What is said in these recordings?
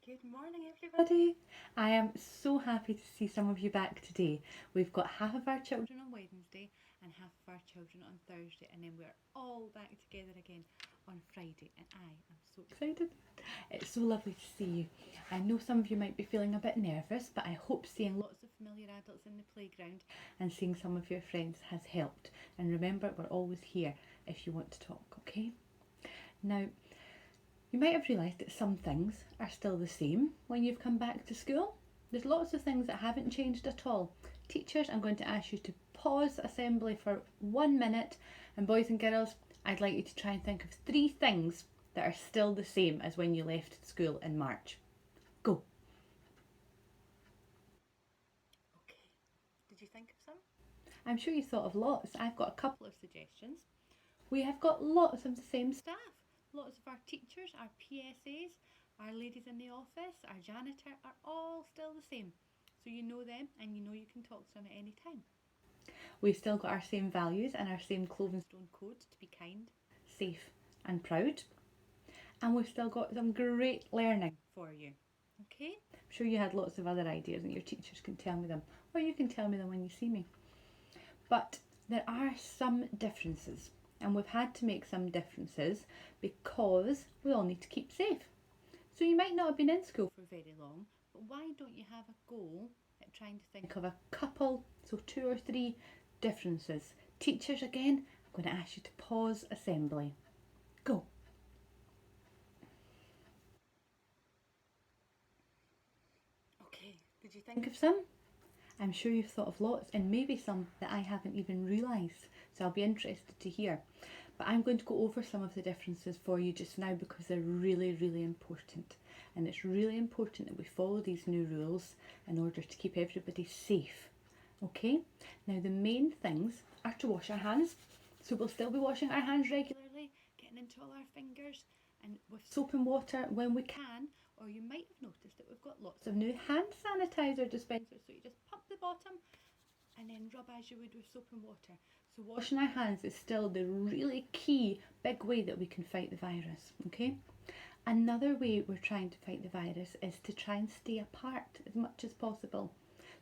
Good morning, everybody. I am so happy to see some of you back today. We've got half of our children on Wednesday and half of our children on Thursday, and then we're all back together again on Friday, and I am so excited. It's so lovely to see you. I know some of you might be feeling a bit nervous, but I hope seeing lots of familiar adults in the playground and seeing some of your friends has helped. And remember, we're always here if you want to talk, okay? Now, you might have realised that some things are still the same when you've come back to school. There's lots of things that haven't changed at all. Teachers, I'm going to ask you to pause assembly for 1 minute, and boys and girls, I'd like you to try and think of 3 things that are still the same as when you left school in March. Go. Okay, did you think of some? I'm sure you thought of lots. I've got a couple of suggestions. We have got lots of the same staff. Lots of our teachers, our PSAs, our ladies in the office, our janitor are all still the same. So you know them and you know you can talk to them at any time. We've still got our same values and our same Clovenstone codes to be kind, safe and proud. And we've still got some great learning for you. Okay? I'm sure you had lots of other ideas and your teachers can tell me them, or you can tell me them when you see me. But there are some differences, and we've had to make some differences because we all need to keep safe. So you might not have been in school for very long, but why don't you have a go at trying to think of a couple, so 2 or 3 differences? Teachers, again, I'm going to ask you to pause assembly. Go. Okay, did you think of some? I'm sure you've thought of lots, and maybe some that I haven't even realised, so I'll be interested to hear. But I'm going to go over some of the differences for you just now because they're really, really important. And it's really important that we follow these new rules in order to keep everybody safe. Okay? Now, the main things are to wash our hands. So we'll still be washing our hands regularly, getting into all our fingers, and with soap and water when we can. Or you might have noticed that we've got lots of new hand sanitizer dispensers. So you just pump the bottom and then rub as you would with soap and water. So washing our hands is still the really key big way that we can fight the virus, okay? Another way we're trying to fight the virus is to try and stay apart as much as possible.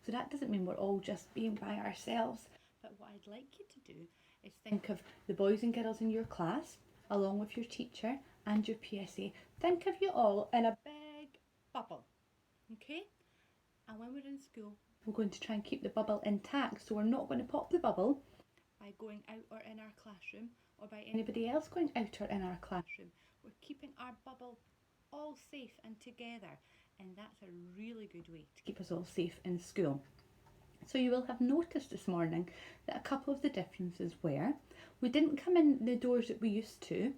So that doesn't mean we're all just being by ourselves, but what I'd like you to do is think of the boys and girls in your class, along with your teacher and your PSA. Think of you all in a big bubble, okay? And when we're in school, we're going to try and keep the bubble intact, so we're not going to pop the bubble by going out or in our classroom or by anybody else going out or in our classroom. We're keeping our bubble all safe and together, and that's a really good way to keep us all safe in school. So you will have noticed this morning that a couple of the differences were we didn't come in the doors that we used to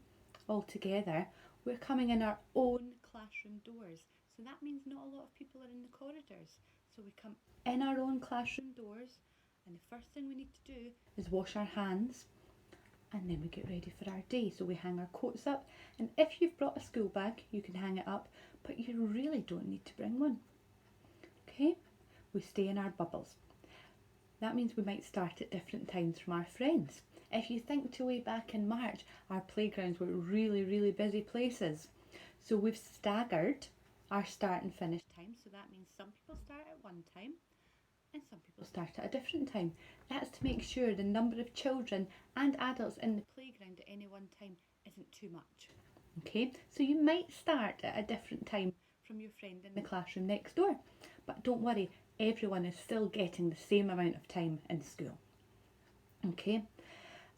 all together. We're coming in our own classroom doors. So that means not a lot of people are in the corridors. So we come in our own classroom doors, and the first thing we need to do is wash our hands, and then we get ready for our day. So we hang our coats up, and if you've brought a school bag, you can hang it up, but you really don't need to bring one. Okay? We stay in our bubbles. That means we might start at different times from our friends. If you think to way back in March, our playgrounds were really, really busy places. So we've staggered our start and finish time. So that means some people start at one time and some people start at a different time. That's to make sure the number of children and adults in the playground at any one time isn't too much. Okay, so you might start at a different time from your friend in the classroom next door, but don't worry, everyone is still getting the same amount of time in school. Okay,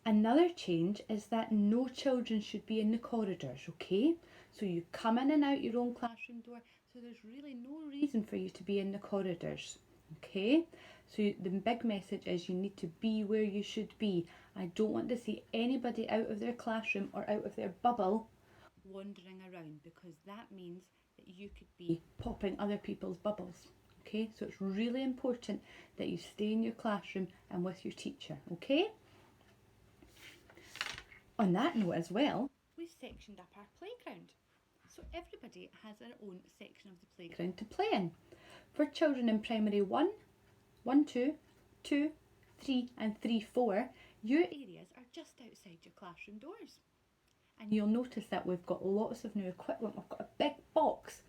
another change is that no children should be in the corridors, okay? So you come in and out your own classroom door, so there's really no reason for you to be in the corridors, okay? So the big message is you need to be where you should be. I don't want to see anybody out of their classroom or out of their bubble wandering around, because that means that you could be popping other people's bubbles. Okay, so it's really important that you stay in your classroom and with your teacher, okay? On that note as well, we've sectioned up our playground. So everybody has their own section of the playground to play in. For children in primary 1, 1, 2, 2, 3 and 3, 4, your areas are just outside your classroom doors. And you'll notice that we've got lots of new equipment. We've got a big box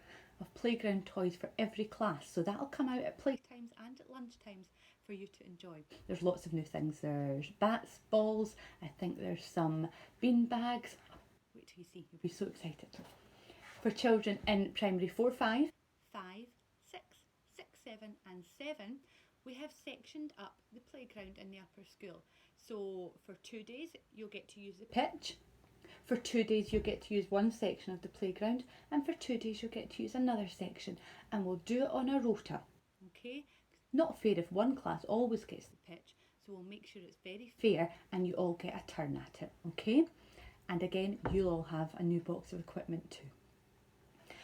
of playground toys for every class, so that'll come out at playtimes and at lunchtimes for you to enjoy. There's lots of new things. There's bats, balls, I think there's some bean bags. Wait till you see, you'll be so excited. For children in primary 4, 5, 5, 6, 6, 7 and 7, we have sectioned up the playground in the upper school. So for 2 days you'll get to use the pitch. For 2 days you'll get to use one section of the playground, and for 2 days you'll get to use another section, and we'll do it on a rota. Okay? Not fair if one class always gets the pitch, so we'll make sure it's very fair and you all get a turn at it. Okay? And again, you'll all have a new box of equipment too.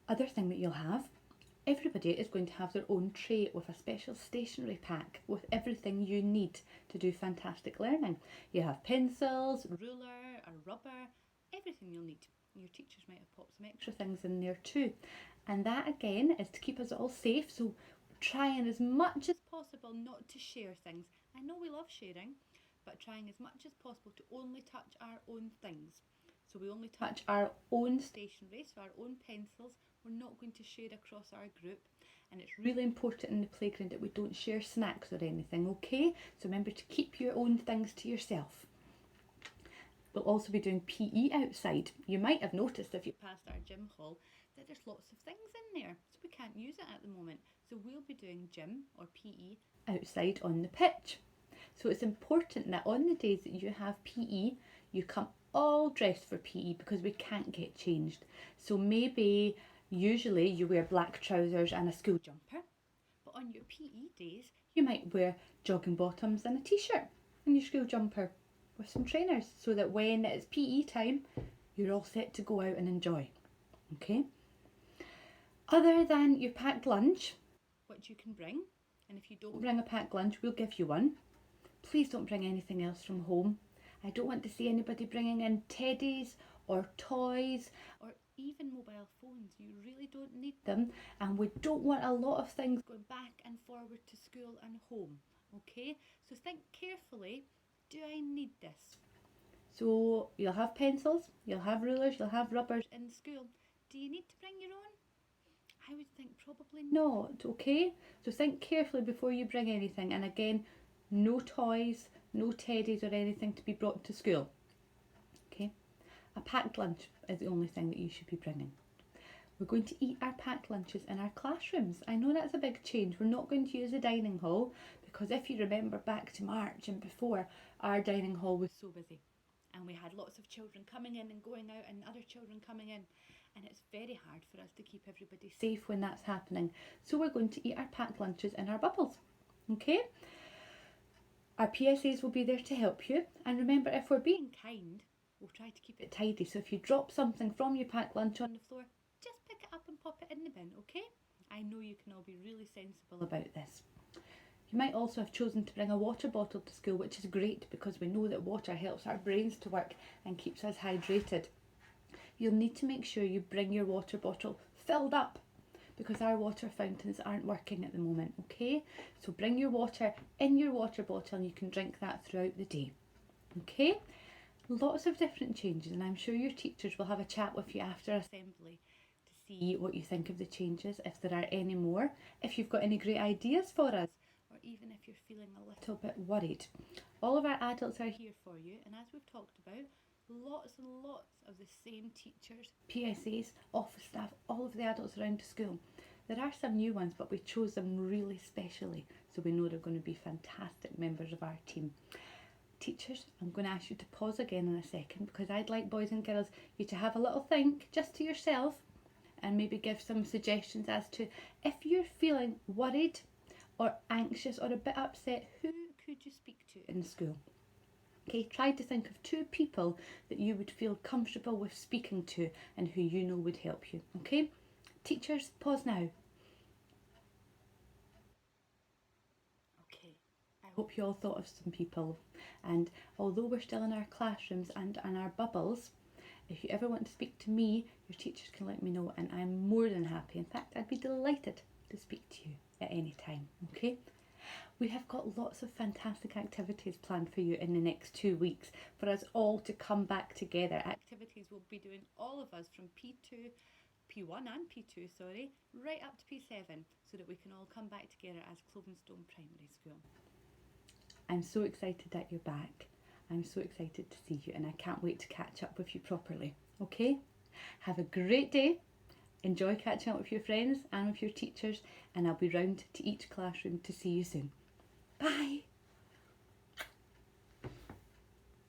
Other thing that you'll have, everybody is going to have their own tray with a special stationery pack with everything you need to do fantastic learning. You have pencils, ruler, a rubber, everything you'll need. Your teachers might have popped some extra things in there too. And that again is to keep us all safe, so trying as much as possible not to share things. I know we love sharing, but trying as much as possible to only touch our own things. So we only touch our own stationery, so our own pencils. We're not going to share across our group, and it's really important in the playground that we don't share snacks or anything, okay? So remember to keep your own things to yourself. We'll also be doing PE outside. You might have noticed if you passed our gym hall that there's lots of things in there, so we can't use it at the moment. So we'll be doing gym or PE outside on the pitch. So it's important that on the days that you have PE, you come all dressed for PE because we can't get changed. So maybe usually you wear black trousers and a school jumper, but on your PE days you might wear jogging bottoms and a t-shirt and your school jumper with some trainers, so that when it's PE time you're all set to go out and enjoy. Okay? Other than your packed lunch, which you can bring, and if you don't bring a packed lunch we'll give you one. Please don't bring anything else from home. I don't want to see anybody bringing in teddies or toys or even mobile phones. You really don't need them, and we don't want a lot of things going back and forward to school and home. Okay, so think carefully, do I need this? So you'll have pencils, you'll have rulers, you'll have rubbers in school. Do you need to bring your own? I would think probably not. Okay, so think carefully before you bring anything, and again, no toys, no teddies or anything to be brought to school. Okay, a packed lunch is the only thing that you should be bringing. We're going to eat our packed lunches in our classrooms. I know that's a big change. We're not going to use the dining hall because if you remember back to March and before, our dining hall was so busy and we had lots of children coming in and going out and other children coming in, and it's very hard for us to keep everybody safe when that's happening. So we're going to eat our packed lunches in our bubbles. Okay? Our PSAs will be there to help you, and remember, if we're being kind, we'll try to keep it tidy. So if you drop something from your packed lunch on the floor, just pick it up and pop it in the bin, okay? I know you can all be really sensible about this. You might also have chosen to bring a water bottle to school, which is great because we know that water helps our brains to work and keeps us hydrated. You'll need to make sure you bring your water bottle filled up because our water fountains aren't working at the moment, okay? So bring your water in your water bottle and you can drink that throughout the day, okay? Lots of different changes, and I'm sure your teachers will have a chat with you after assembly to see what you think of the changes, if there are any more, if you've got any great ideas for us, or even if you're feeling a little bit worried. All of our adults are here for you, and as we've talked about, lots and lots of the same teachers, PSAs, office staff, all of the adults around the school. There are some new ones, but we chose them really specially, so we know they're going to be fantastic members of our team. Teachers, I'm going to ask you to pause again in a second because I'd like boys and girls you to have a little think just to yourself and maybe give some suggestions as to if you're feeling worried or anxious or a bit upset, who could you speak to in school? Okay, try to think of 2 people that you would feel comfortable with speaking to and who you know would help you. Okay, teachers, pause now. Okay, I hope you all thought of some people, and although we're still in our classrooms and in our bubbles, if you ever want to speak to me, your teachers can let me know, and I'm more than happy. In fact, I'd be delighted to speak to you at any time, okay? We have got lots of fantastic activities planned for you in the next 2 weeks for us all to come back together. Activities we'll be doing, all of us, from P2 P1 and P2, sorry, right up to P7, so that we can all come back together as Clovenstone Primary School. I'm so excited that you're back. I'm so excited to see you, and I can't wait to catch up with you properly. Okay? Have a great day. Enjoy catching up with your friends and with your teachers, and I'll be round to each classroom to see you soon. Bye!